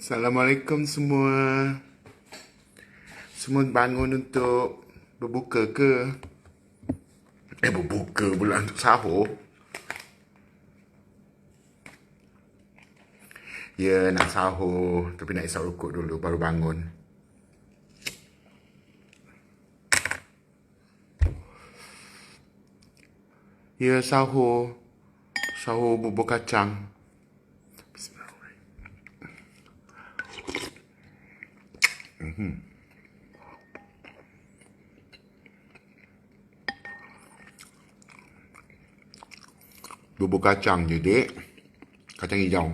Assalamualaikum semua. Semua bangun untuk berbuka ke? Berbuka pula untuk sahur. Ya, nak sahur. Tapi nak isap rokok dulu baru bangun. Ya, sahur. Sahur bubur kacang. Bubur kacang je, dek. Kacang hijau.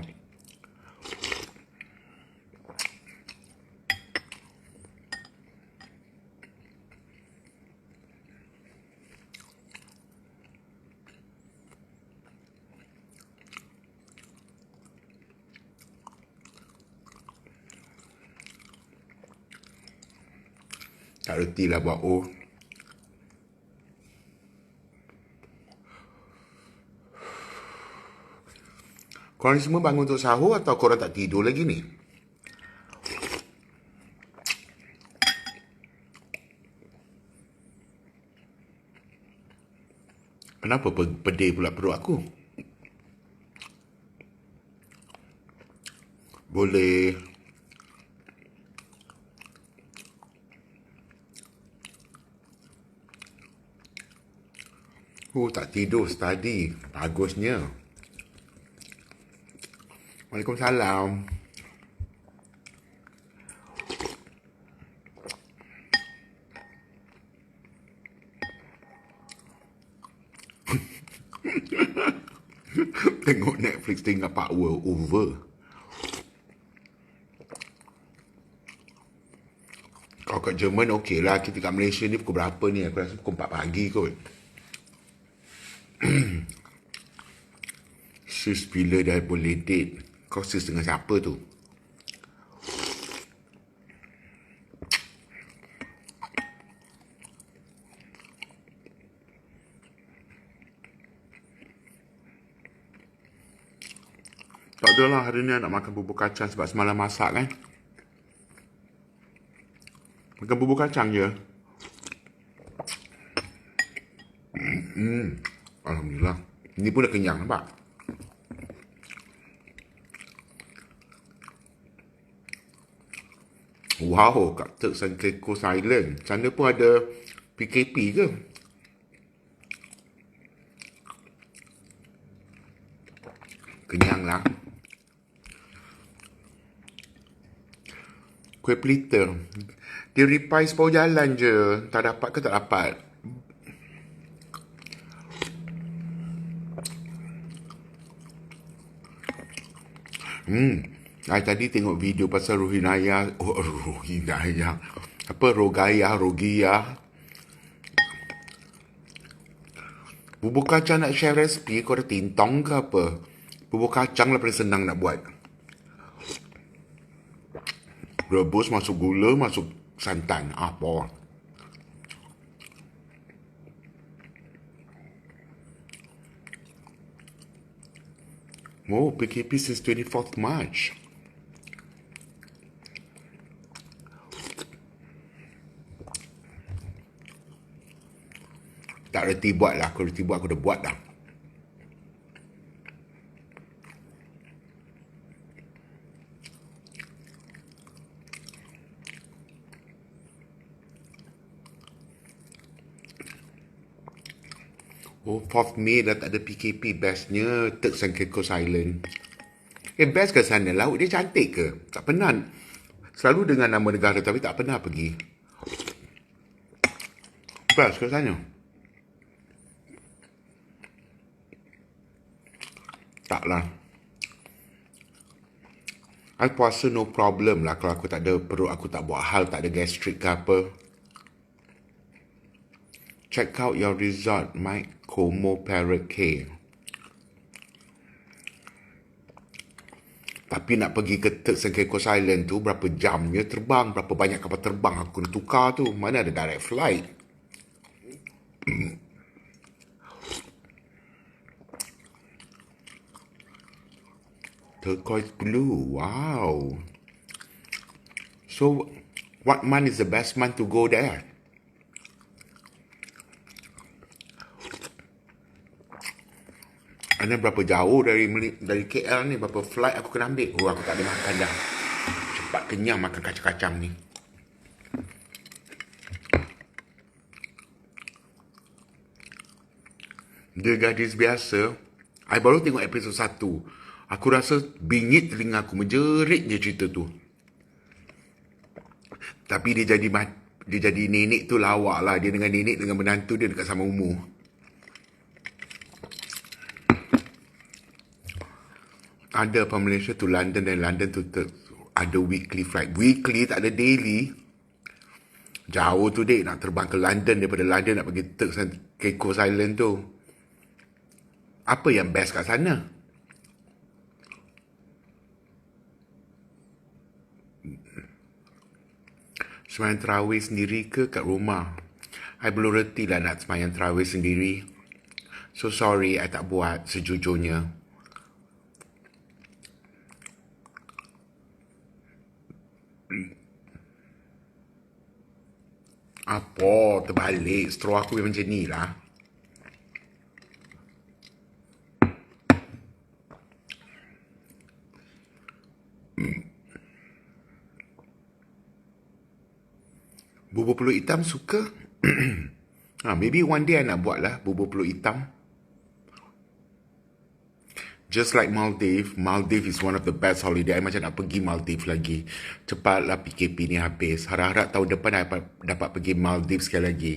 Tak reti lah buat O. Korang semua bangun untuk sahur atau korang tak tidur lagi ni? Kenapa pedih pula perut aku? Boleh. Tak tidur tadi. Bagusnya. Waalaikumsalam. Tengok Netflix tinggal power over. Kalau kat Jerman okey lah. Kita kat Malaysia ni pukul berapa ni? Aku rasa pukul 4 pagi kot. Sis bila dah boleh date? Kau sis dengan siapa tu? Tak adalah hari ni nak makan bubur kacang sebab semalam masak kan. Makan bubur kacang je. Alhamdulillah. Ini pun dah kenyang nampak. Wow, kat Turks and Caicos Island. Sana pun ada PKP ke? Kenyang lah. Kuih pelita. Dia reply separuh jalan je. Tak dapat ke tak dapat? Tadi tengok video pasal Rohinaya. Rohinaya. Apa? Rogia. Bubur kacang nak share resipi, kau ada tintong ke apa? Bubur kacang lah paling senang nak buat. Rebus, masuk gula, masuk santan. Apa? Oh, PKP since 24th March. Tak reti buat lah. Aku reti buat, aku dah buat dah. Oh, 4th May dah tak ada PKP. Bestnya Turks and Caicos Island. Best ke sana? Laut dia cantik ke? Tak pernah. Selalu dengan nama negara tapi tak pernah pergi. Best ke sana? Taklah. I puasa no problem lah kalau aku tak ada perut, aku tak buat hal, tak ada gastrik ke apa. Check out your resort, Mike Como Parrot Cay. Tapi nak pergi ke Turks and Caicos Island tu berapa jamnya terbang, berapa banyak kapal terbang aku kena tukar tu. Mana ada direct flight. Turquoise blue, wow. So, what month is the best month to go there? And then berapa jauh dari KL ni, berapa flight aku kena ambil? Oh, aku tak boleh makan dah. Cepat kenyang makan kacang-kacang ni. Dia gadis biasa. I baru tengok episod 1. Aku rasa bingit telinga aku, menjerit je cerita tu. Tapi dia jadi nenek tu lawak lah. Dia dengan nenek dengan menantu dia dekat sama umur. Ada apa Malaysia tu London, dan London tu ada weekly flight. Weekly, tak ada daily. Jauh tu dek, nak terbang ke London, daripada London nak pergi Turks and Caicos Island tu. Apa yang best kat sana? Semayang terawih sendiri ke kat rumah? I belum reti lah nak semayang terawih sendiri. So sorry, I tak buat sejujurnya. Apa? Terbalik. Straw aku memang macam ni lah. Bubur pulut hitam suka? Maybe one day I nak buat lah bubur pulut hitam. Just like Maldives. Maldives is one of the best holiday. I macam nak pergi Maldives lagi. Cepatlah PKP ni habis. Harap-harap tahun depan I dapat pergi Maldives sekali lagi.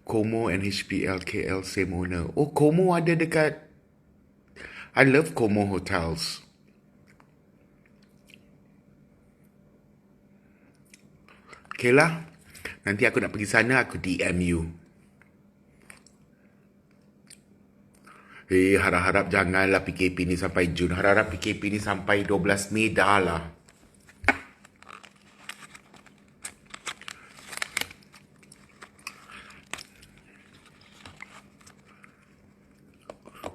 Como and HPL KL same owner. Oh, Como ada dekat... I love Como hotels. Okay lah. Nanti aku nak pergi sana, aku DM you. Harap-harap janganlah PKP ni sampai Jun. Harap-harap PKP ni sampai 12 Mei dah lah.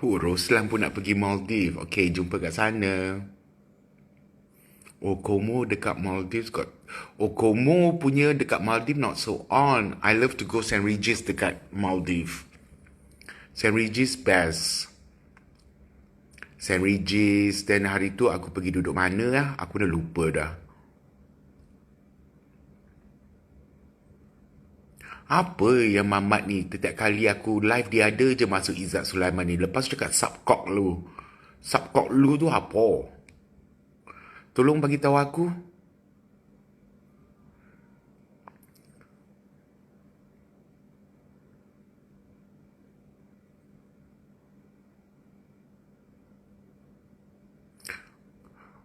Roslan pun nak pergi Maldives. Okay, jumpa kat sana. Oh, Como dekat Maldives got... Oh, Como punya dekat Maldives not so on. I love to go St. Regis dekat Maldives. St. Regis best. St. Regis. Dan hari tu aku pergi duduk mana lah. Aku dah lupa dah. Apa yang Mamat ni? Setiap kali aku live dia ada je masuk Izzat Sulaiman ni. Lepas tu dekat Subcock lu. Subcock lu tu apa? Tolong bagi tahu aku.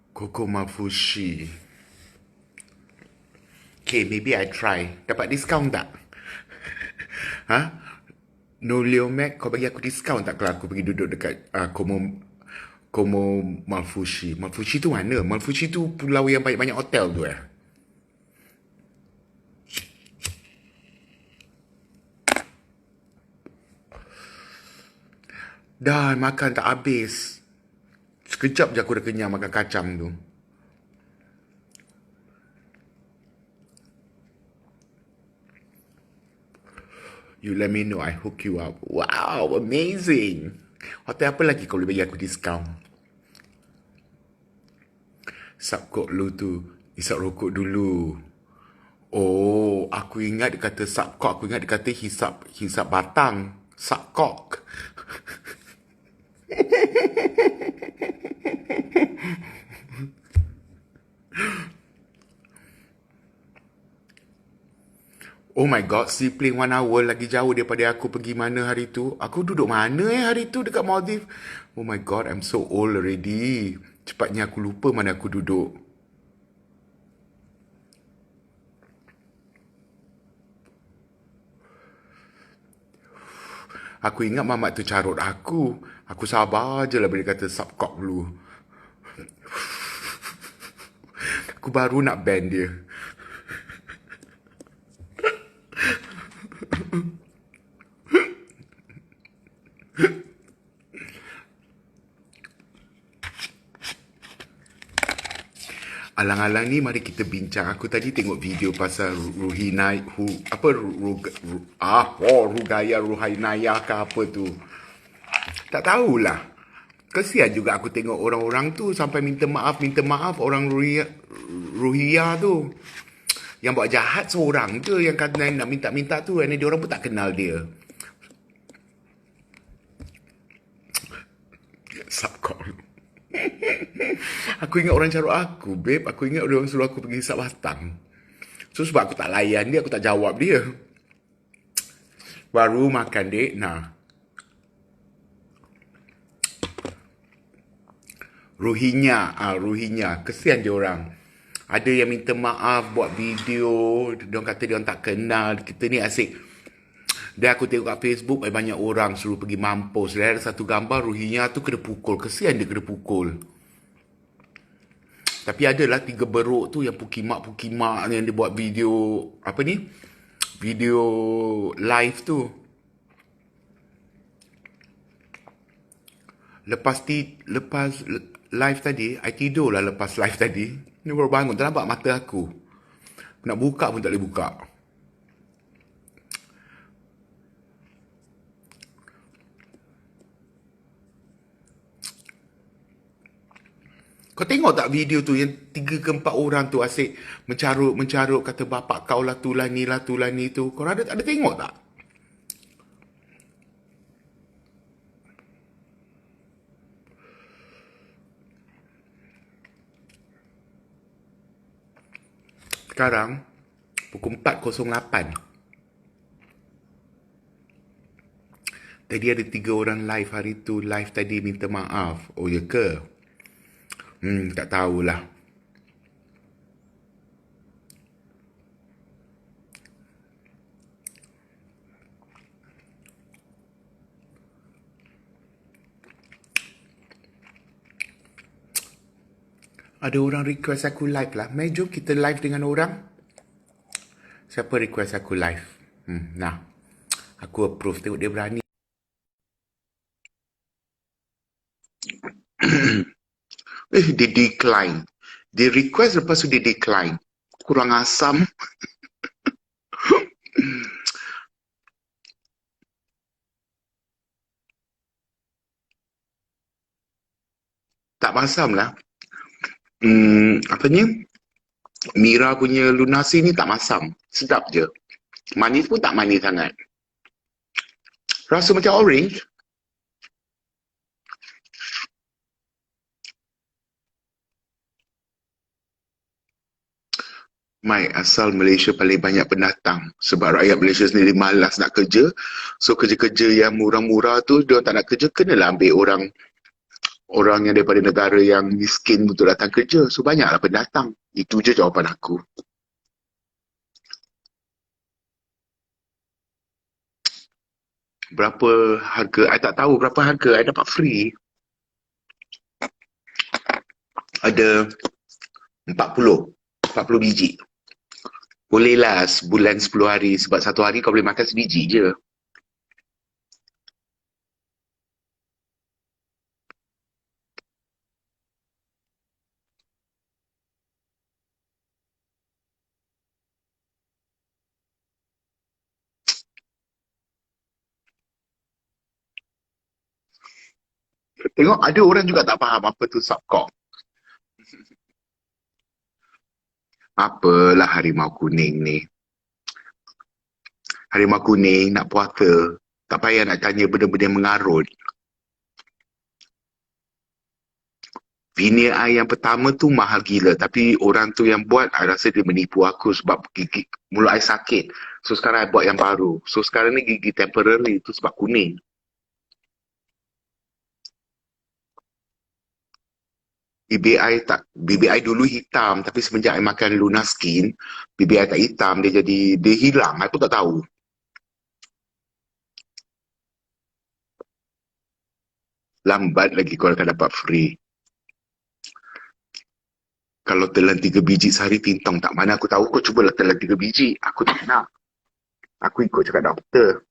Coco Mafushi. Okay, maybe I try. Dapat diskaun tak? Ha? No Leo Mac, kau bagi aku diskaun tak kalau aku pergi duduk dekat Como Malfushi. Malfushi tu mana? Malfushi tu pulau yang banyak-banyak hotel tu eh? Dah makan tak habis. Sekejap je aku dah kenyang makan kacang tu. You let me know, I hook you up. Wow, amazing. Hotel apa lagi kau boleh bagi aku diskaun? Subcock lu tu, isap rokok dulu. Oh, aku ingat dia kata subcock. Aku ingat dia kata hisap batang. Subcock. Oh my god, seaplane 1 hour lagi jauh daripada aku pergi mana hari tu. Aku duduk mana hari tu dekat Maldives? Oh my god, I'm so old already. Cepatnya aku lupa mana aku duduk. Aku ingat mamat tu carut aku. Aku sabar je lah bila dia kata subcock dulu. Aku baru nak ban dia. Alang-alang ni mari kita bincang. Aku tadi tengok video pasal Ruhinai, Rugaya, Ruhainaya ke apa tu. Tak tahulah. Kesian juga aku tengok orang-orang tu sampai minta maaf orang Ruhia tu. Yang buat jahat seorang je yang kata nak minta-minta tu. Dan dia orang pun tak kenal dia. Subcon. Aku ingat orang carut aku, babe. Aku ingat dia orang suruh aku pergi hisap batang. So sebab aku tak layan dia, aku tak jawab dia. Baru makan, dek. Nah. Ruhinya. Kesian dia orang. Ada yang minta maaf buat video. Dia orang kata dia orang tak kenal. Kita ni asyik. Dan aku tengok kat Facebook banyak orang suruh pergi mampus. Dan ada satu gambar Ruhinya tu kena pukul. Kesian dia kena pukul. Tapi adalah 3 beruk tu yang pukimak yang dia buat video apa ni? Video live tu. Lepas live tadi, I tidur lah lepas live tadi. Ni baru bangun, tak nampak mata aku. Nak buka pun tak boleh buka. Kau tengok tak video tu yang 3 ke 4 orang tu asyik mencarut kata bapak kau lah tu tu. Kau ada tengok tak? Sekarang pukul 4.08. Tadi ada 3 orang live hari tu. Live tadi minta maaf. Oh ya ke? Tak tahulah. Ada orang request aku live lah. Mai jom kita live dengan orang. Siapa request aku live? Nah. Aku approve. Tengok dia berani. Dia decline. Dia request lepas tu dia decline. Kurang asam. Tak masam lah. Apa ni? Mira punya lunasi ni tak masam. Sedap je. Manis pun tak manis sangat. Rasa macam orange. Mai, asal Malaysia paling banyak pendatang. Sebab rakyat Malaysia sendiri malas nak kerja. So kerja-kerja yang murah-murah tu, dia tak nak kerja, kenalah ambil orang yang daripada negara yang miskin untuk datang kerja. So banyaklah pendatang. Itu je jawapan aku. Berapa harga? I tak tahu berapa harga. I dapat free. Ada 40 biji. Bolehlah sebulan 10 hari. Sebab satu hari kau boleh makan sebiji je. Tengok ada orang juga tak faham apa tu subkok. Apalah harimau kuning ni. Harimau kuning nak puasa. Tak payah nak tanya benda-benda yang mengarut. Vinyl air yang pertama tu mahal gila. Tapi orang tu yang buat, I rasa dia menipu aku sebab gigi mulut I sakit. So sekarang I buat yang baru. So sekarang ni gigi temporary tu sebab kuning. Bibir I dulu hitam. Tapi semenjak I makan Luna Skin, bibir I tak hitam. Dia hilang. I pun tak tahu. Lambat lagi kau akan dapat free. Kalau telan 3 biji sehari tintong tak. Mana aku tahu kau cubalah telan 3 biji. Aku tak nak. Aku ikut cakap doktor.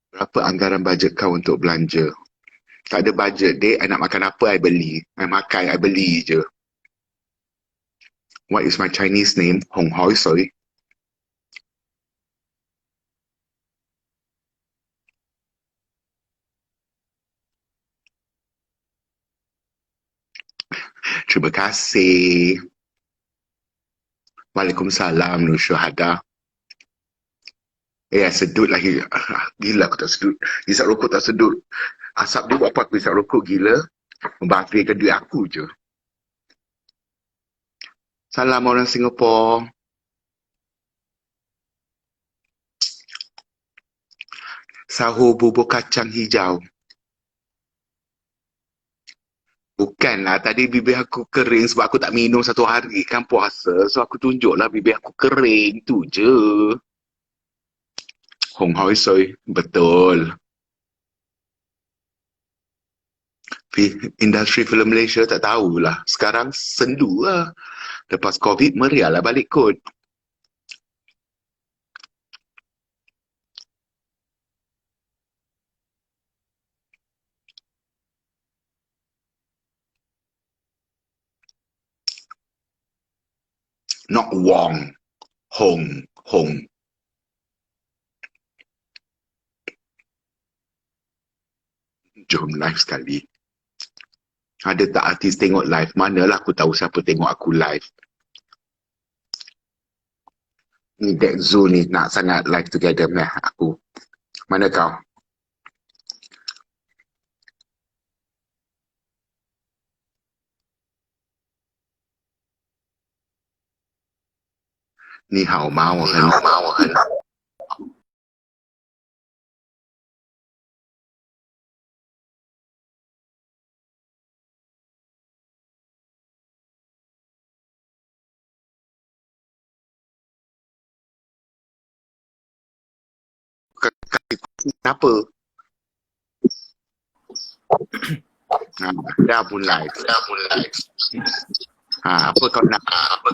Berapa anggaran bajet kau untuk belanja? Tak ada budget, dek. I nak makan apa, I beli. I makan, I beli je. What is my Chinese name? Hong Hoi Soy. Terima kasih. Waalaikumsalam, Nur Syuhada. Sedut lagi. Gila aku tak sedut. Hisap rokok tak sedut. Asap dia buat apa aku hisap rokok, gila. Membahagiakan duit aku je. Salam orang Singapura. Sahur bubur kacang hijau. Bukanlah, tadi bibir aku kering sebab aku tak minum satu hari kan puasa. So aku tunjuklah bibir aku kering, tu je. Hong Hoi Soy, betul. Industri filem Malaysia tak tahulah. Sekarang sendu lah. Lepas COVID, meriah lah balik kot. Not Wong. Hong. Jom live sekali. Ada tak artis tengok live? Manalah aku tahu siapa tengok aku live. Ni Dek Zul ni nak sangat live together meh aku. Mana kau? Ni hao ma wo hen. Kenapa? Dah pun live. Apa kau nak? Apa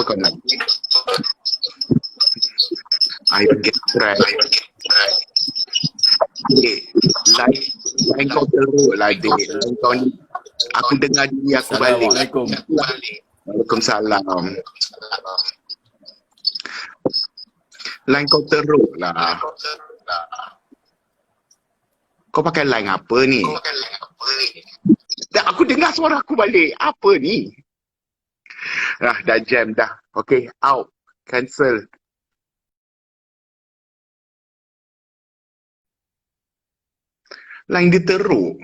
kau nak? I don't get right. Lain kau teruk lah, Dek. Lain kau ni. Aku dengar diri aku balik. Waalaikumsalam. Lain kau teruk lah. Kau pakai line apa ni? Aku dengar suara aku balik. Apa ni? Dah jam dah. Okay, out. Cancel. Line dia teruk.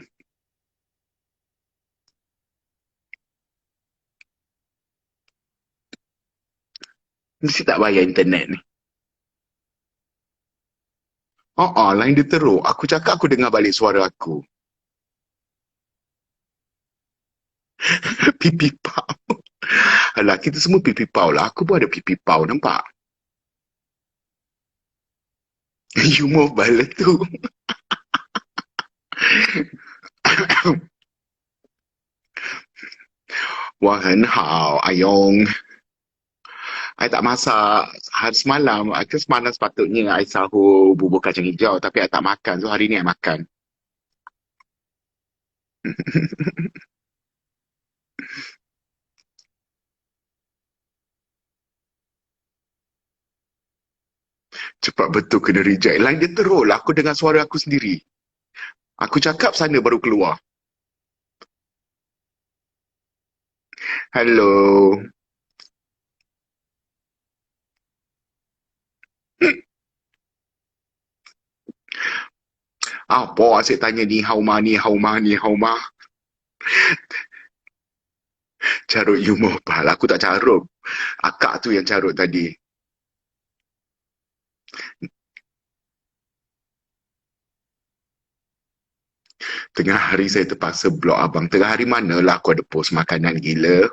Mesti tak bayar internet ni. Line dia teruk. Aku cakap aku dengar balik suara aku. Pipi pau. Alah, kita semua pipi pau lah. Aku pun ada pipi pau, nampak? You mobile tu. Wah, hen hao, Ayong. I tak masak. Hari semalam, semalam sepatutnya I sahur bubur kacang hijau. Tapi I tak makan. So, hari ni I makan. Cepat betul kena reject. Line dia teruk lah. Aku dengar suara aku sendiri. Aku cakap sana baru keluar. Hello. Apa asyik tanya ni hao ma. Carut you mobile. Aku tak carut. Akak tu yang carut tadi. Tengah hari saya terpaksa blok abang. Tengah hari manalah aku ada post makanan gila.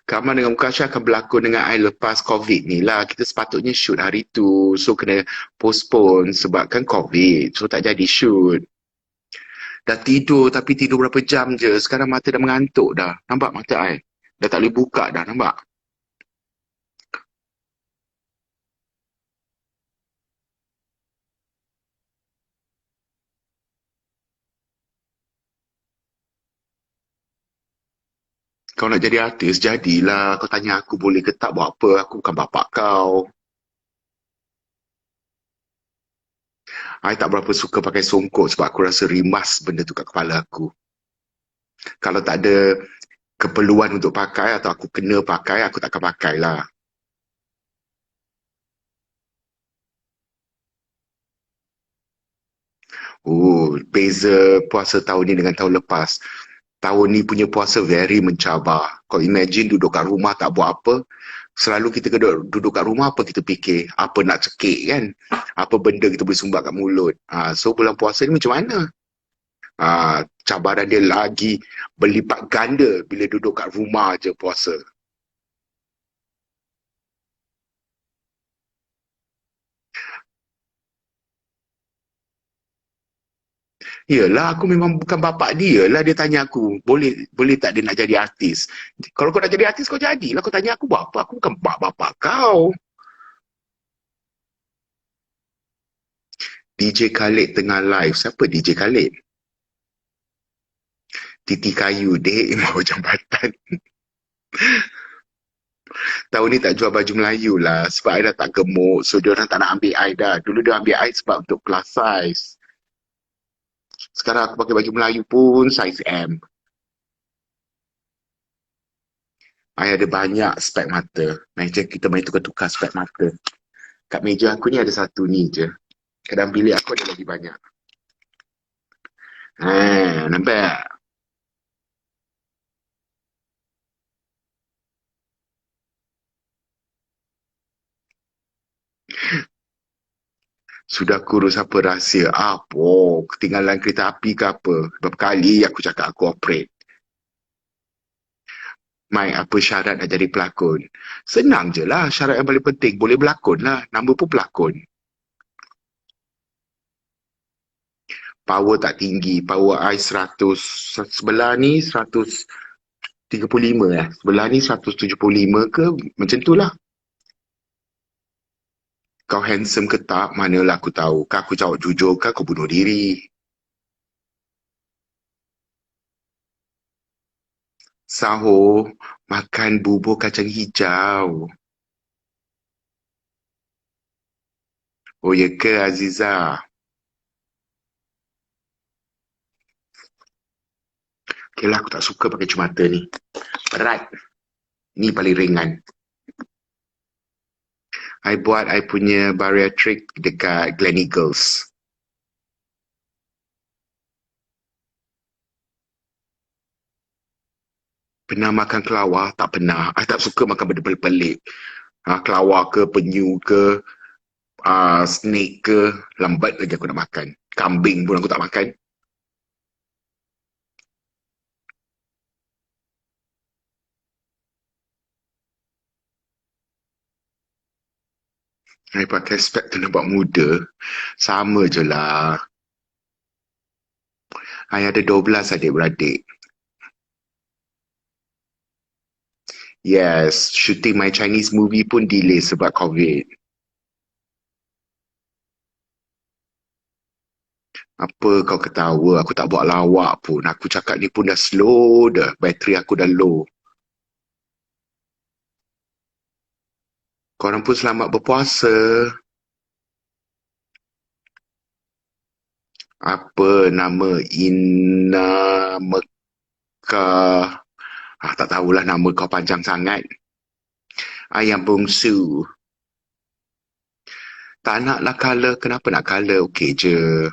Kamal dengan Mukasha akan berlakon dengan I lepas COVID ni lah. Kita sepatutnya shoot hari tu. So, kena postpone sebabkan COVID. So, tak jadi shoot. Dah tidur, tapi tidur berapa jam je. Sekarang mata dah mengantuk dah. Nampak mata I? Dah tak boleh buka dah, nampak? Kau nak jadi artis, jadilah. Kau tanya aku boleh ke tak buat apa. Aku bukan bapak kau. I tak berapa suka pakai songkok sebab aku rasa rimas benda tu kat kepala aku. Kalau tak ada keperluan untuk pakai atau aku kena pakai, aku takkan pakai lah. Oh, beza puasa tahun ni dengan tahun lepas. Tahun ni punya puasa very mencabar. Kau imagine duduk kat rumah tak buat apa. Selalu kita duduk kat rumah apa kita fikir? Apa nak cekik kan? Apa benda kita boleh sumbat kat mulut? So bulan puasa ni macam mana? Cabaran dia lagi berlipat ganda bila duduk kat rumah je puasa. Yelah, aku memang bukan bapak dia lah. Dia tanya aku, boleh boleh tak dia nak jadi artis? Kalau kau nak jadi artis, kau jadilah. Kau tanya aku buat apa? Aku bukan bapak kau. DJ Khalid tengah live. Siapa DJ Khalid? Titi Kayu, dek. Mau jambatan. Tahun ni tak jual baju Melayu lah. Sebab I dah tak gemuk. So, dia orang tak nak ambil I dah. Dulu dia ambil I sebab untuk plus size. Sekarang aku pakai baju Melayu pun size M. I ada banyak spek mata. Macam kita main tukar-tukar spek mata. Kat meja aku ni ada satu ni je. Kadang bilik aku ada lagi banyak. Nampak? Sudah kurus apa rahsia? Apa? Ketinggalan kereta api ke apa? Berapa kali aku cakap aku operate? Mai, apa syarat nak jadi pelakon? Senang je lah. Syarat yang paling penting. Boleh berlakon lah. Nama pun pelakon. Power tak tinggi. Power I 100. Sebelah ni 135 lah. Sebelah ni 175 ke? Macam tu lah. Kau handsome ke tak? Manalah aku tahu. Kau aku jawab jujur ke kau bunuh diri? Sahur, makan bubur kacang hijau. Oh ya ke Aziza? Okay lah, aku tak suka pakai cermata ni. Berat. Ni paling ringan. I buat I punya bariatric dekat Gleneagles. Pernah makan kelawar? Tak pernah. I tak suka makan benda pelik-pelik. Kelawar ke, penyu ke, snake ke. Lambat lagi aku nak makan. Kambing pun aku tak makan. I pakai spek tu nampak muda. Sama je lah. I ada 12 adik-beradik. Yes, shooting my Chinese movie pun delay sebab COVID. Apa kau ketawa? Aku tak buat lawak pun. Aku cakap ni pun dah slow dah. Bateri aku dah low. Korang pun selamat berpuasa. Apa nama Ina Mekah? Tak tahulah nama kau panjang sangat. Ayam bungsu. Tak naklah color. Kenapa nak color? Okey je.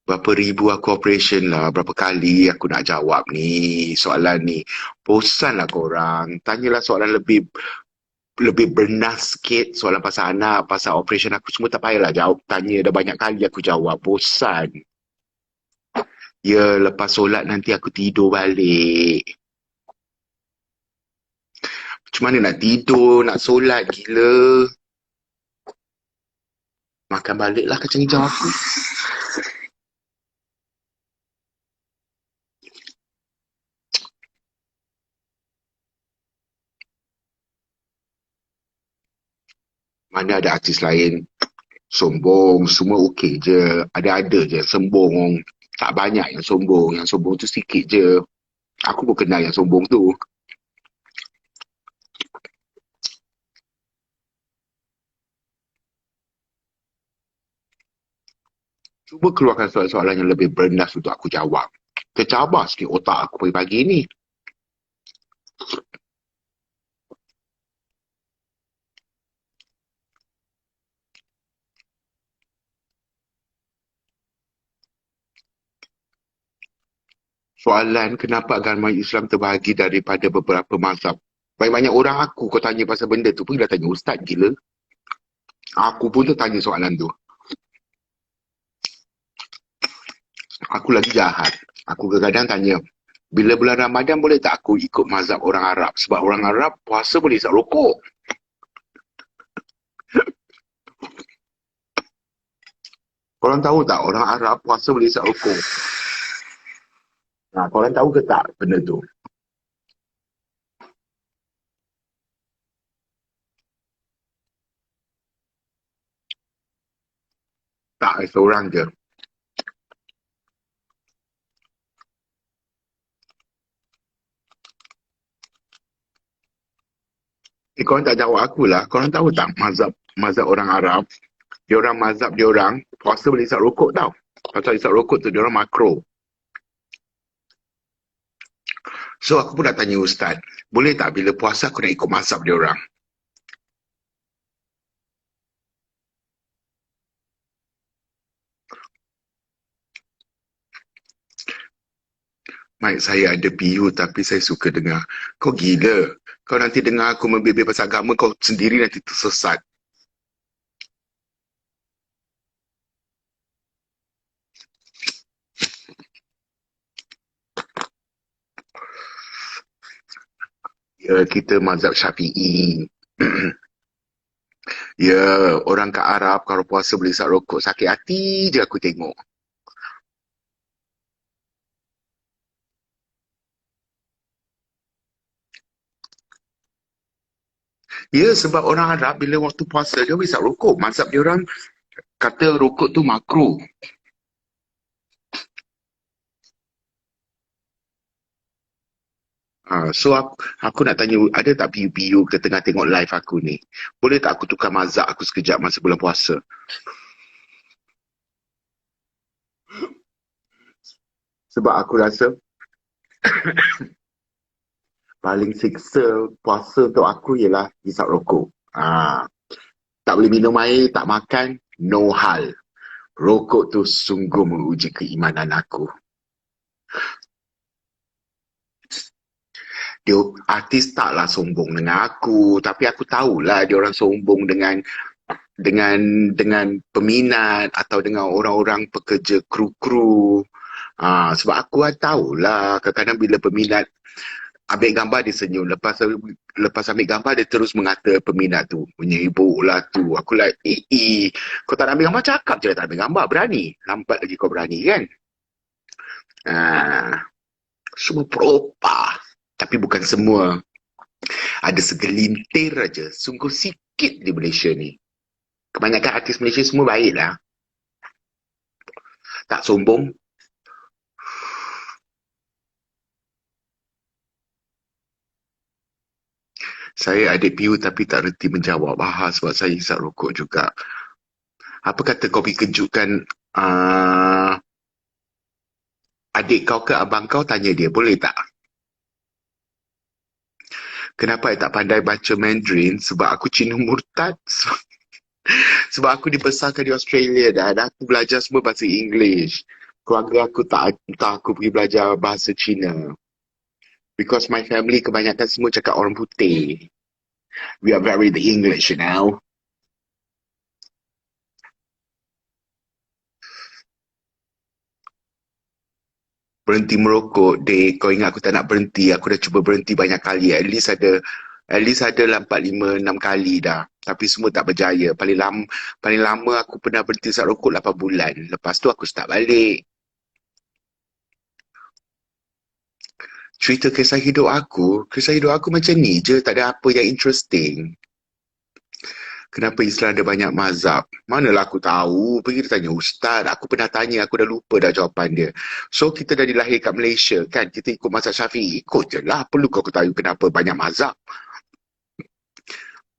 Berapa ribu aku operation lah. Berapa kali aku nak jawab ni soalan ni. Bosan lah korang. Tanyalah soalan lebih lebih bernas sikit. Soalan pasal anak, pasal operation aku semua tak payahlah jawab. Tanya dah banyak kali aku jawab. Bosan. Ya, lepas solat nanti aku tidur balik. Macam mana nak tidur, nak solat gila. Makan balik lah kacang hijau aku. Mana ada artis lain sombong, semua okey je. Ada-ada je sembong. Tak banyak yang sombong. Yang sombong tu sikit je. Aku pun kenal yang sombong tu. Cuba keluarkan soalan-soalan yang lebih bernas untuk aku jawab. Tercabar sikit otak aku pagi-pagi ni. Soalan kenapa agama Islam terbahagi daripada beberapa mazhab. Banyak-banyak orang aku kau tanya pasal benda tu, pergilah tanya ustaz gila. Aku pun tertanya soalan tu. Aku lagi jahat. Aku kadang-kadang tanya, bila bulan Ramadan boleh tak aku ikut mazhab orang Arab? Sebab orang Arab puasa boleh isap rokok. Korang tahu tak orang Arab puasa boleh isap rokok? Nah, korang tahu ke tak benda tu? Tak, seorang je. Korang tak jawab aku lah. Korang tahu tak mazhab orang Arab? Diorang mazhab diorang puasa boleh isap rokok tau. Pasal isap rokok tu diorang makro. So aku pun nak tanya ustaz, boleh tak bila puasa aku nak ikut mazhab diorang? Mak saya ada PU tapi saya suka dengar. Kau gila. Kau nanti dengar aku membebel pasal agama kau sendiri nanti tersesat. Ya, kita mazhab Syafi'i. Ya, orang kat Arab kalau puasa boleh isap rokok. Sakit hati je aku tengok. Ya, sebab orang Arab bila waktu puasa dia boleh isap rokok. Mazhab dia orang kata rokok tu makro. So aku nak tanya, ada tak PU-PU ke tengah tengok live aku ni? Boleh tak aku tukar mazhab aku sekejap masa bulan puasa? Sebab aku rasa paling siksa puasa untuk aku ialah hisap rokok. Tak boleh minum air, tak makan, no hal. Rokok tu sungguh menguji keimanan aku. Dia artis taklah sombong dengan aku, tapi aku tahulah dia orang sombong dengan peminat atau dengan orang-orang pekerja kru-kru. Sebab aku tahulah kadang-kadang bila peminat ambil gambar dia senyum, lepas ambil gambar dia terus mengata peminat tu menyibuk lah tu. Aku like kau tak nak ambil gambar cakap je tak ambil gambar, berani lambat lagi kau berani kan. ah, Semua peropah, tapi bukan semua, ada segelintir aja, sungguh sikit di Malaysia ni. Kebanyakan artis Malaysia semua baik lah, tak sombong. Saya adik PU tapi tak reti menjawab. Sebab saya hisap rokok juga. Apa kata kau pergi kejutkan adik kau ke abang kau, tanya dia, boleh tak? Kenapa saya tak pandai baca Mandarin? Sebab aku Cina murtad. Sebab aku dibesarkan di Australia dan aku belajar semua bahasa English. Keluarga aku tak entah aku pergi belajar bahasa Cina. Because my family kebanyakan semua cakap orang putih. We are very the English, you know. Berhenti merokok, dek. Kau ingat aku tak nak berhenti? Aku dah cuba berhenti banyak kali. At least ada lah 4, 5, 6 kali dah. Tapi semua tak berjaya. Paling lama aku pernah berhenti isap rokok 8 bulan. Lepas tu aku start balik. Cerita kisah hidup aku macam ni je. Tak ada apa yang interesting. Kenapa Islam ada banyak mazhab? Manalah aku tahu. Pergi tanya ustaz. Aku pernah tanya, aku dah lupa dah jawapan dia. So, kita dah dilahir kat Malaysia kan? Kita ikut mazhab Syafi'i. Ikut je lah. Perlu kau tahu kenapa banyak mazhab?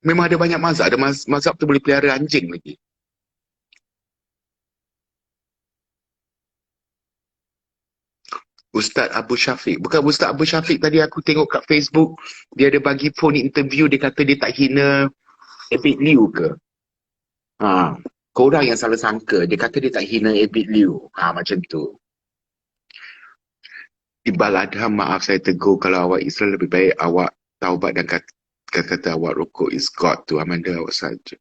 Memang ada banyak mazhab. Ada mazhab tu boleh pelihara anjing lagi. Ustaz Abu Syafiq. Bukan Ustaz Abu Syafiq tadi aku tengok kat Facebook. Dia ada bagi phone interview. Dia kata dia tak hina Ebit Liu ke? Ha. Korang yang salah sangka. Dia kata dia tak hina Ebit Liu. Ha, macam tu. Iqbal Adham, maaf saya tegur. Kalau awak Islam lebih baik awak taubat dan kata awak rokok is God tu. Amanda awak saja.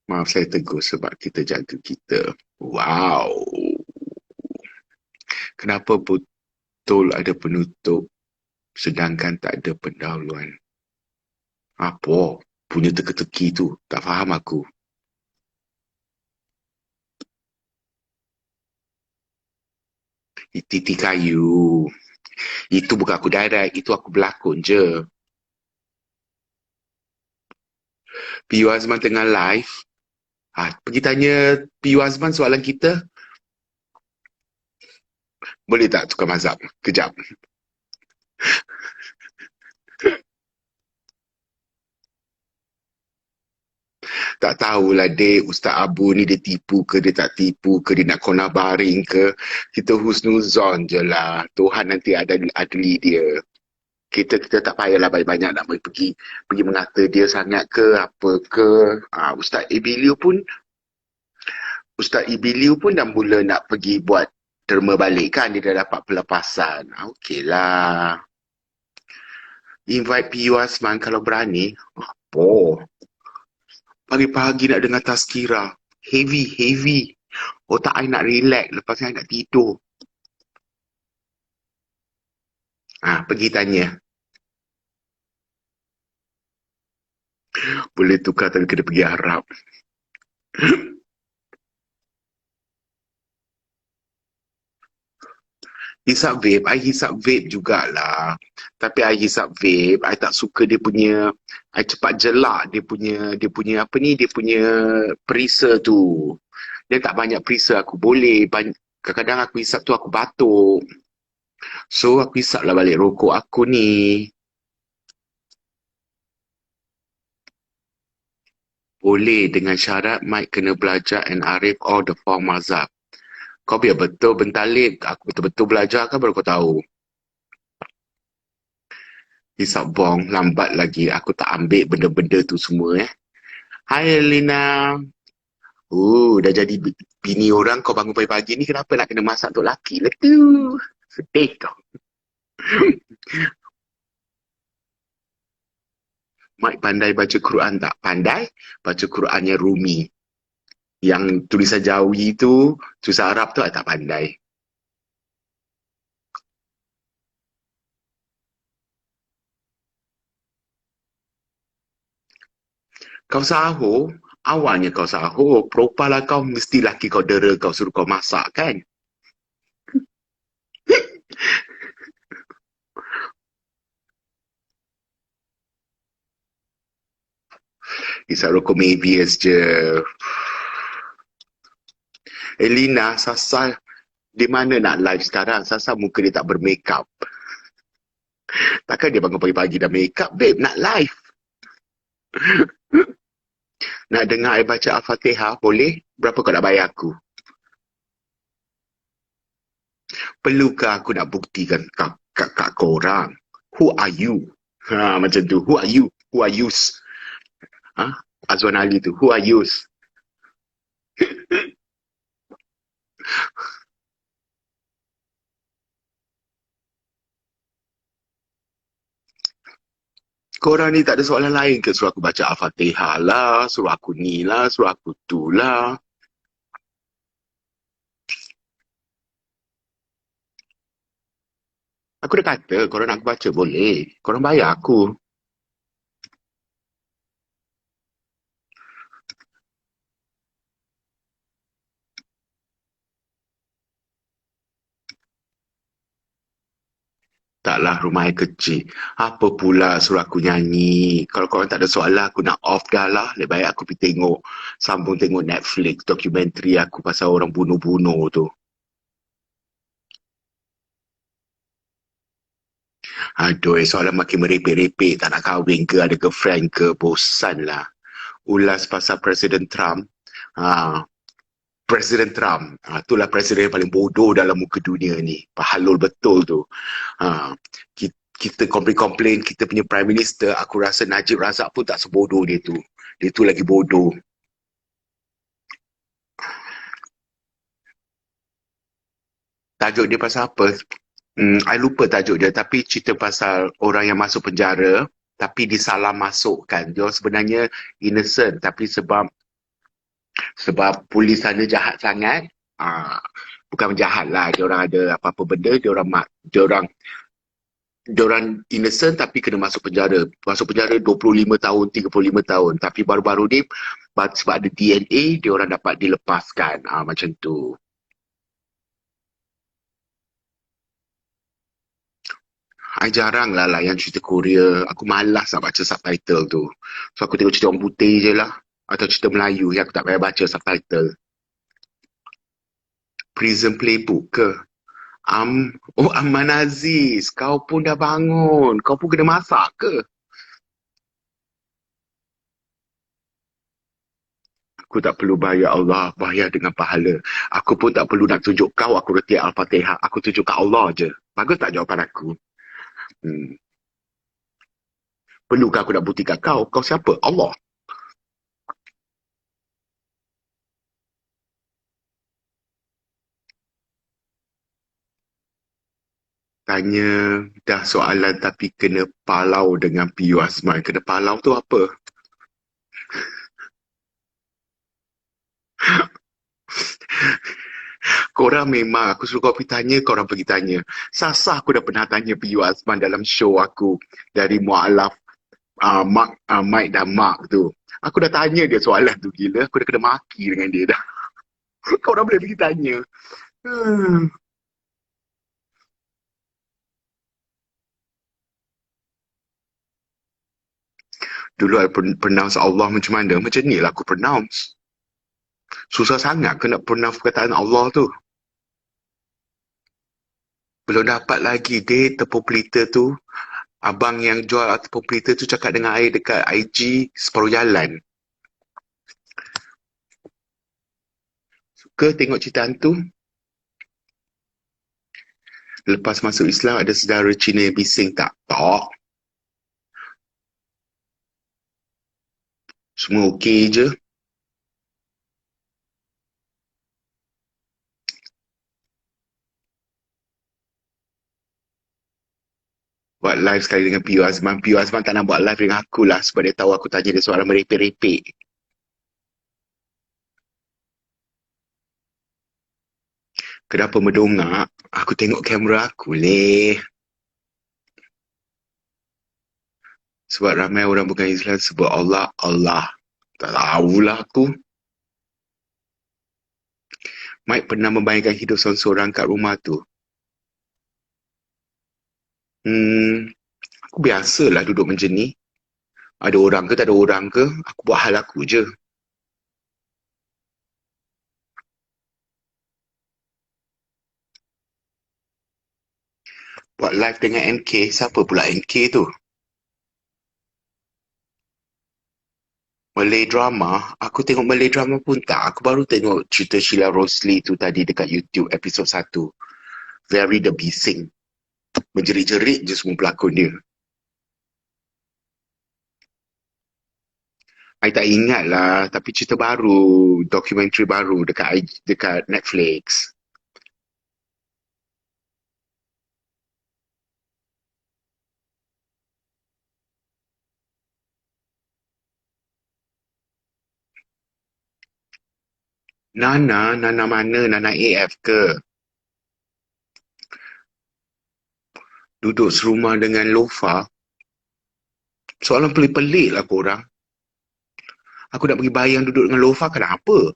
Maaf saya tegur sebab kita jaga kita. Wow. Kenapa betul ada penutup sedangkan tak ada pendahuluan? Apa? Punya teka-teki tu. Tak faham aku. Titi kayu. Itu bukan aku direct. Itu aku berlakon je. Piyu Azman tengah live. Pergi tanya Piyu Azman soalan kita. Boleh tak tukar mazhab? Kejap. Tak tahulah dek, Ustaz Abu ni dia tipu ke dia tak tipu ke, dia nak kona baring ke. Kita husnuzon je lah. Tuhan nanti ada adli dia. Kita tak payahlah banyak-banyak nak pergi mengata dia sangat ke apa ke. Ustaz Ibiliu pun dah mula nak pergi buat derma balik kan. Dia dah dapat pelepasan. Okey lah. Invite PU Asman kalau berani. Apa? Pagi-pagi nak dengar tazkirah. Heavy. Otak I nak relax. Lepas ni I nak tidur. Pergi tanya. Boleh tukar tapi kena pergi Arab. Hisap vape, I hisap vape jugalah. Tapi I hisap vape, I tak suka dia punya, I cepat jelak dia punya apa ni, dia punya perisa tu. Dia tak banyak perisa aku boleh. Kadang-kadang aku hisap tu aku batuk. So aku hisap lah balik rokok aku ni. Boleh dengan syarat Mike kena belajar and Arif all the four mazhab. Kau biar betul bentalik. Aku betul-betul belajar kan baru kau tahu. Hisap bong, lambat lagi. Aku tak ambil benda-benda tu semua Hai Elina. Dah jadi bini orang kau bangun pagi-pagi ni kenapa nak kena masak untuk laki lah tu. Sedih kau. Mike pandai baca Quran tak? Pandai baca Qurannya Rumi. Yang tulisan Jawi tu, tulisan Arab tu I tak pandai. Kau sahur, awalnya kau sahur, propalah kau mesti laki kau dera kau suruh kau masak kan? Isap rokok Mavies je. Elina, Sasa di mana nak live sekarang? Sasa muka dia tak bermakeup. Takkan dia bangun pagi-pagi dah makeup, babe, nak live. Nak dengar saya baca Al-Fatihah, boleh? Berapa kau nak bayar aku? Perlukah aku nak buktikan kat korang? Who are you? Macam tu. Who are you? Who are you? Azwan Ali tu. Who are you? Korang ni tak ada soalan lain ke? Suruh aku baca Al-Fatihah lah. Suruh aku ni lah. Suruh aku tu lah. Aku dah kata, korang nak aku baca, boleh. Korang bayar aku. Tak lah rumah air kecil. Apa pula suruh aku nyanyi. Kalau korang tak ada soalan, aku nak off dah lah. Lebih baik aku pergi tengok, sambung tengok Netflix, dokumentari aku pasal orang bunuh-bunuh tu. Aduh, soalan makin merepek-repek. Tak nak kahwin ke, ada girlfriend ke, bosan lah. Ulas pasal Presiden Trump. Ha, Presiden Trump. Ha, itulah presiden yang paling bodoh dalam muka dunia ni. Pahalul betul tu. Ha, kita komplain kita punya Prime Minister, aku rasa Najib Razak pun tak sebodoh dia tu. Dia tu lagi bodoh. Tajuk dia pasal apa? I lupa tajuk dia, tapi cerita pasal orang yang masuk penjara tapi disalah masukkan. Dia sebenarnya innocent, tapi sebab polis sana jahat sangat, bukan jahat lah, dia orang ada apa-apa benda, dia orang innocent tapi kena masuk penjara. Masuk penjara 25 tahun, 35 tahun. Tapi baru-baru ni sebab ada DNA, dia orang dapat dilepaskan. Macam tu. I jarang lah yang cerita Korea. Aku malas nak baca subtitle tu. So aku tengok cerita orang putih je lah. Atau cerita Melayu yang aku tak payah baca subtitle. Prison Playbook ke? Aman Aziz. Kau pun dah bangun. Kau pun kena masak ke? Aku tak perlu bayar Allah, bayar dengan pahala. Aku pun tak perlu nak tunjuk kau aku reti Al-Fatihah. Aku tunjuk kat Allah je. Bagus tak jawapan aku? Hmm. Perlukah aku nak buktikan kau? Kau siapa? Allah. Tanya dah soalan tapi kena palau dengan PU Azman. Kena palau tu apa? Korang memang, aku suruh kau pergi tanya, korang pergi tanya. Sasa aku dah pernah tanya PU Azman dalam show aku. Dari Mu'alaf, Mike dan Mark tu. Aku dah tanya dia soalan tu gila. Aku dah kena maki dengan dia dah. Korang boleh pergi tanya. Hmm. Dulu I pronounce Allah macam mana? Macam ni lah aku pronounce. Susah sangat ke nak pronounce perkataan Allah tu? Belum dapat lagi date tepung pelita tu. Abang yang jual tepung pelita tu cakap dengan I dekat IG separuh jalan. Suka tengok cerita hantu? Lepas masuk Islam ada saudara Cina yang bising tak? Tak. Semua okey je. Buat live sekali dengan Pio Azman. Pio Azman tak nak buat live dengan aku lah sebab dia tahu aku tanya dia soalan merepek-repek. Kenapa mendongak? Aku tengok kamera aku leh. Sebab ramai orang bukan Islam sebut Allah, Allah. Tak tahulah aku. Mike pernah membayangkan hidup seorang-seorang kat rumah tu. Aku biasalah duduk macam ni. Ada orang ke tak ada orang ke, aku buat hal aku je. Buat live dengan MK, siapa pula MK tu? Malay drama, aku tengok Malay drama pun tak. Aku baru tengok cerita Sheila Rosli tu tadi dekat YouTube episod 1. Very the bising. Menjerit-jerit je semua pelakon dia. I tak ingat lah, tapi cerita baru, dokumentari baru dekat Netflix. Nana mana? Nana AF ke? Duduk serumah dengan Lofa. Soalan pelik-pelik lah korang. Aku nak pergi bayang duduk dengan Lofa, kenapa?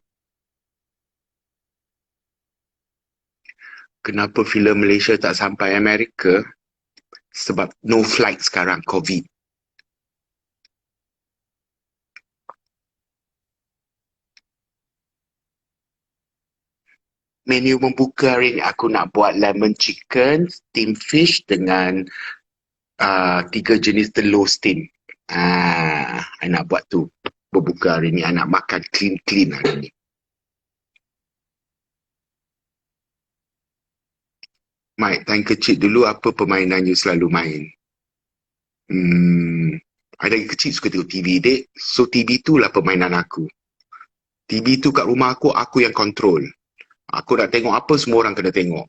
Kenapa filem Malaysia tak sampai Amerika? Sebab no flight sekarang, COVID. Menu membuka hari ni aku nak buat lemon chicken, steam fish dengan 3 jenis telur steam. I nak buat tu. Berbuka hari ni. I nak makan clean-clean hari ni. Mike, time kecil dulu apa permainan you selalu main? I dari kecil suka tengok TV, dek. So, TV tu lah permainan aku. TV tu kat rumah aku yang control. Aku nak tengok apa, semua orang kena tengok.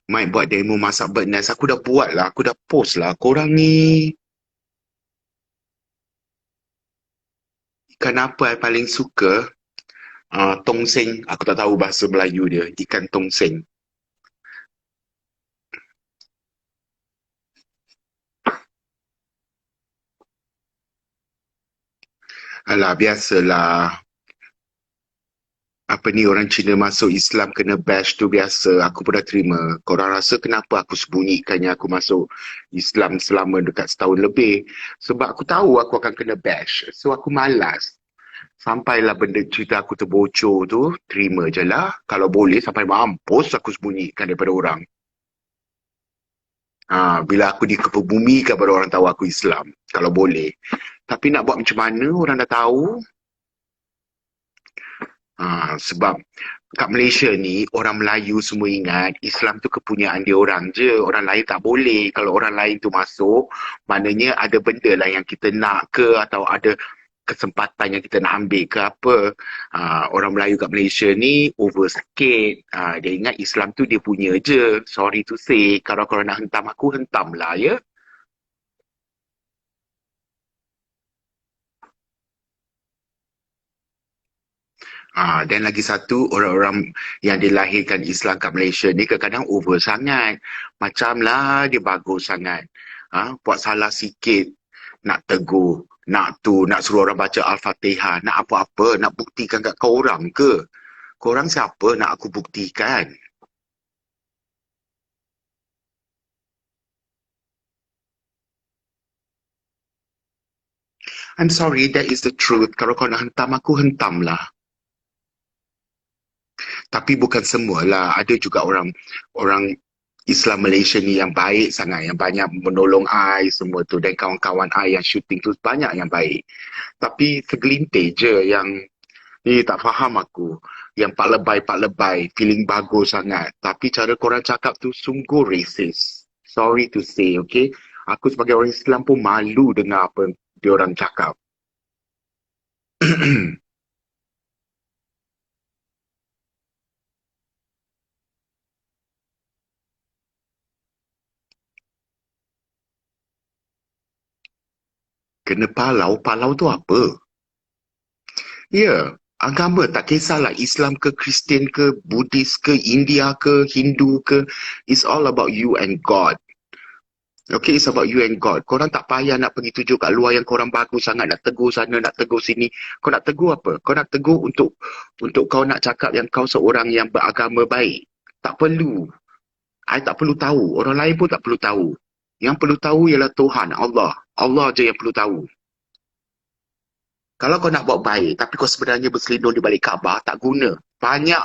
Mike buat demo masak bird nest. Aku dah buat lah. Aku dah post lah. Korang ni... Ikan apa I paling suka? Tongseng. Aku tak tahu bahasa Melayu dia. Ikan tongseng. Alah, biasalah. Apa ni, orang Cina masuk Islam kena bash tu biasa. Aku pun dah terima. Korang rasa kenapa aku sembunyikannya aku masuk Islam selama dekat setahun lebih? Sebab aku tahu aku akan kena bash. So aku malas. Sampailah benda cerita aku terbocor tu, terima je lah. Kalau boleh sampai mampus aku sembunyikan daripada orang. Bila aku dikebumikan pada orang tahu aku Islam. Kalau boleh. Tapi nak buat macam mana, orang dah tahu. Sebab kat Malaysia ni, orang Melayu semua ingat Islam tu kepunyaan dia orang je. Orang lain tak boleh. Kalau orang lain tu masuk, maknanya ada benda lah yang kita nak ke, atau ada kesempatan yang kita nak ambil ke apa. Orang Melayu kat Malaysia ni over sikit. Dia ingat Islam tu dia punya je. Sorry to say, kalau korang nak hentam aku, hentam lah ya. Dan lagi satu, orang-orang yang dilahirkan Islam kat Malaysia ni kadang-kadang over sangat. Macam lah dia bagus sangat. Buat salah sikit, nak tegur, nak suruh orang baca Al-Fatihah, nak apa-apa, nak buktikan kat kau orang ke? Korang siapa nak aku buktikan? I'm sorry, that is the truth. Kalau kau nak hentam aku, hentam lah. Tapi bukan semua lah. Ada juga orang orang Islam Malaysia ni yang baik sangat, yang banyak menolong I semua tu, dan kawan-kawan I yang shooting tu banyak yang baik. Tapi segelintir je yang ni tak faham aku. Yang pak lebay, feeling bagus sangat. Tapi cara korang cakap tu sungguh racist. Sorry to say, okay? Aku sebagai orang Islam pun malu dengar apa dia orang cakap. Kena palau, palau tu apa? Ya, agama tak kisahlah Islam ke, Kristian ke, Buddhis ke, India ke, Hindu ke. It's all about you and God. Okay, it's about you and God. Korang tak payah nak pergi tunjuk kat luar yang korang bagus sangat, nak tegur sana, nak tegur sini. Kau nak tegur apa? Kau nak tegur untuk kau nak cakap yang kau seorang yang beragama baik. Tak perlu. I tak perlu tahu. Orang lain pun tak perlu tahu. Yang perlu tahu ialah Tuhan, Allah. Allah je yang perlu tahu. Kalau kau nak buat baik, tapi kau sebenarnya berselindung di balik Kaabah, tak guna. Banyak,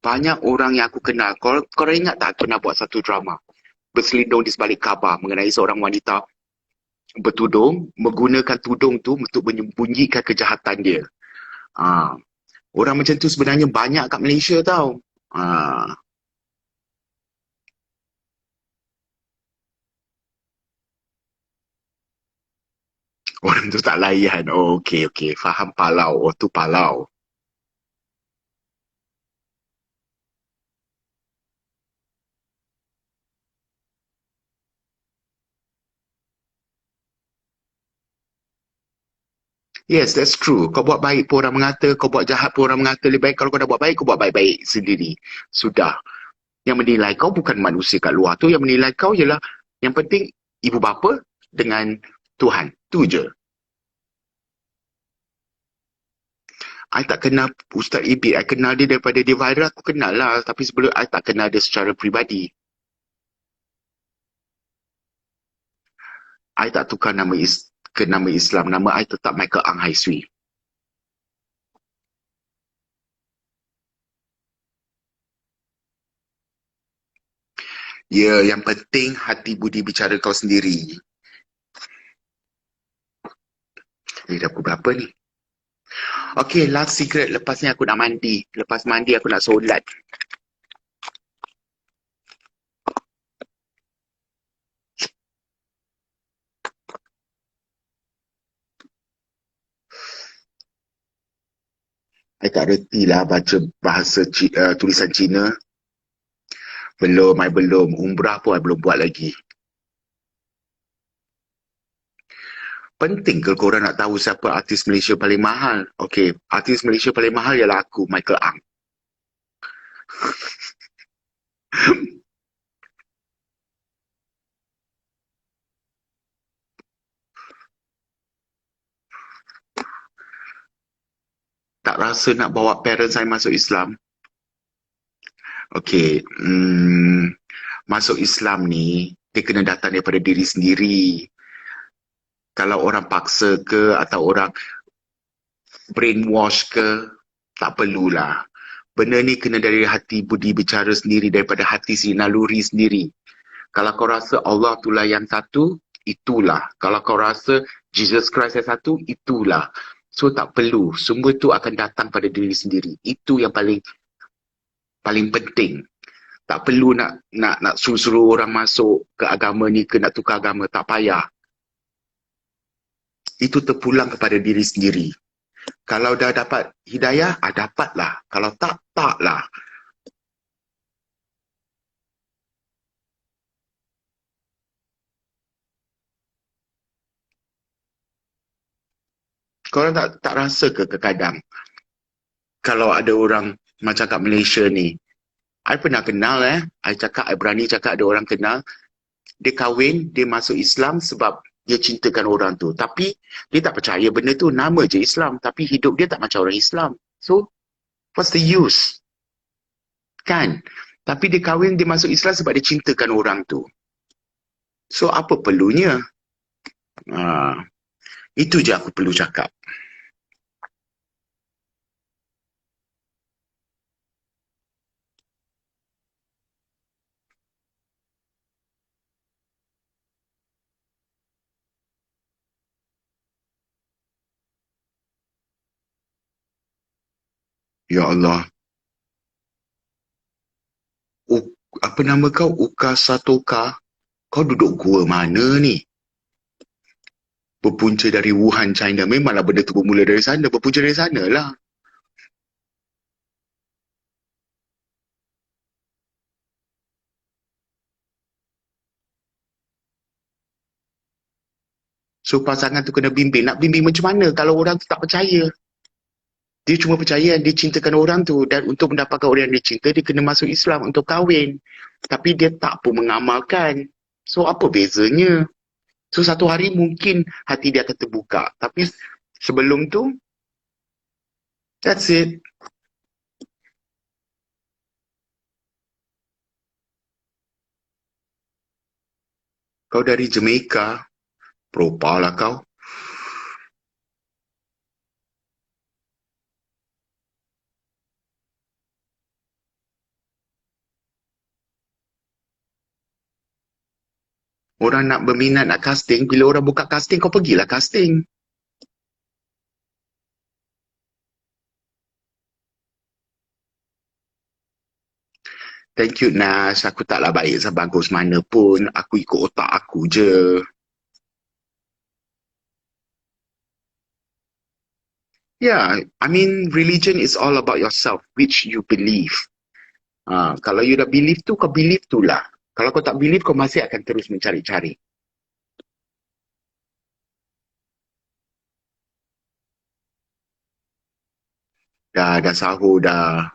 banyak orang yang aku kenal. Korang ingat tak pernah buat satu drama? Berselindung di sebalik Kaabah mengenai seorang wanita bertudung, menggunakan tudung tu untuk menyembunyikan kejahatan dia. Ah, Orang macam tu sebenarnya banyak kat Malaysia tau. Ah, Orang tu tak layan. Oh, okey, okey. Faham palau. Oh, tu palau. Yes, that's true. Kau buat baik pun orang mengata, kau buat jahat pun orang mengata. Lebih baik kalau kau dah buat baik, kau buat baik-baik sendiri. Sudah. Yang menilai kau bukan manusia kat luar tu. Yang menilai kau ialah yang penting ibu bapa dengan Tuhan. Tu je. I tak kenal Ustaz Ibit. I kenal dia daripada dia viral. Aku kenal lah. Tapi sebelum I tak kenal dia secara peribadi. I tak tukar ke nama Islam. Nama I tetap Michael Ang Hai Sui. Ya, yang penting hati budi bicara kau sendiri. Dah pukul berapa ni? Okay, last secret. Lepas ni aku nak mandi. Lepas mandi aku nak solat. I tak reti lah baca bahasa tulisan Cina. Belum, I belum. Umrah pun I belum buat lagi. Penting ke korang nak tahu siapa artis Malaysia paling mahal? Okay, artis Malaysia paling mahal ialah aku, Michael Ang. Tak rasa nak bawa parents saya masuk Islam. Okay, masuk Islam ni, dia kena datang daripada diri sendiri. Kalau orang paksa ke atau orang brainwash ke, tak perlulah. Benda ni kena dari hati budi bicara sendiri, daripada hati si naluri sendiri. Kalau kau rasa Allah itulah yang satu, itulah. Kalau kau rasa Jesus Christ yang satu, itulah. So tak perlu. Semua tu akan datang pada diri sendiri. Itu yang paling penting. Tak perlu nak suruh orang masuk ke agama ni ke nak tukar agama. Tak payah. Itu terpulang kepada diri sendiri. Kalau dah dapat hidayah, dapatlah. Kalau tak, taklah. Korang tak rasa ke kadang kalau ada orang macam kat Malaysia ni, I pernah kenal I berani cakap ada orang kenal, dia kahwin, dia masuk Islam sebab dia cintakan orang tu. Tapi dia tak percaya benda tu, nama je Islam. Tapi hidup dia tak macam orang Islam. So, what's the use? Kan? Tapi dia kahwin, dia masuk Islam sebab dia cintakan orang tu. So, apa perlunya? Itu je aku perlu cakap. Ya Allah. Apa nama kau? Uka Satoka. Kau duduk gua mana ni? Berpunca dari Wuhan, China. Memanglah benda tu bermula dari sana. Berpunca dari sana lah. So, pasangan tu kena bimbing. Nak bimbing macam mana kalau orang tu tak percaya? Dia cuma percaya dia cintakan orang tu. Dan untuk mendapatkan orang yang dia cinta, dia kena masuk Islam untuk kahwin. Tapi dia tak pun mengamalkan. So, apa bezanya? So, satu hari mungkin hati dia akan terbuka. Tapi sebelum tu, that's it. Kau dari Jamaica. Propa lah kau. Orang nak berminat nak casting, bila orang buka casting, kau pergilah casting. Thank you, Nas. Aku taklah baik sebagus mana pun. Aku ikut otak aku je. Yeah, I mean, religion is all about yourself, which you believe. Kalau you dah believe tu, kau believe tu lah. Kalau kau tak believe, kau masih akan terus mencari-cari. Dah sahur dah.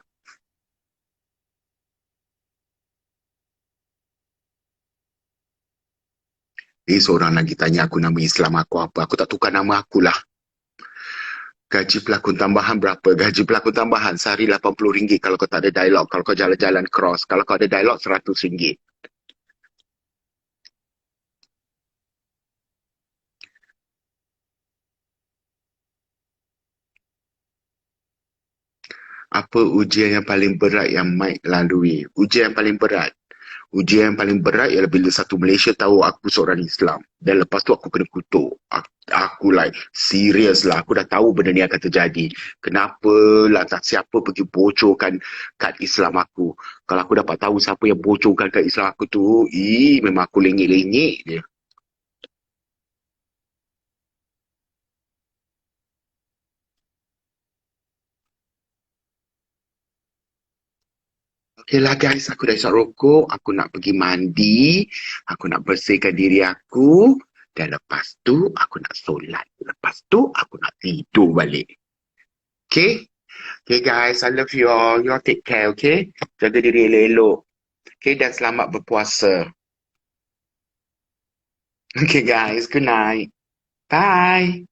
Seorang lagi tanya aku nama Islam aku apa. Aku tak tukar nama aku lah. Gaji pelakon tambahan berapa? Gaji pelakon tambahan sehari RM80 kalau kau tak ada dialog. Kalau kau jalan-jalan cross. Kalau kau ada dialog RM100. Apa ujian yang paling berat yang Mike lalui? Ujian yang paling berat. Ujian yang paling berat ialah bila satu Malaysia tahu aku seorang Islam. Dan lepas tu aku kena kutuk. Aku like, serius lah. Aku dah tahu benda ni akan terjadi. Kenapa lah tak siapa pergi bocorkan kad Islam aku. Kalau aku dapat tahu siapa yang bocorkan kad Islam aku tu, memang aku lengik-lengik dia. Okay lah guys, aku dah isap rokok. Aku nak pergi mandi. Aku nak bersihkan diri aku. Dan lepas tu, aku nak solat. Lepas tu, aku nak tidur balik. Okay? Okay guys, I love you all. You all take care, okay? Jaga diri elok-elok. Okay, dan selamat berpuasa. Okay guys, good night. Bye.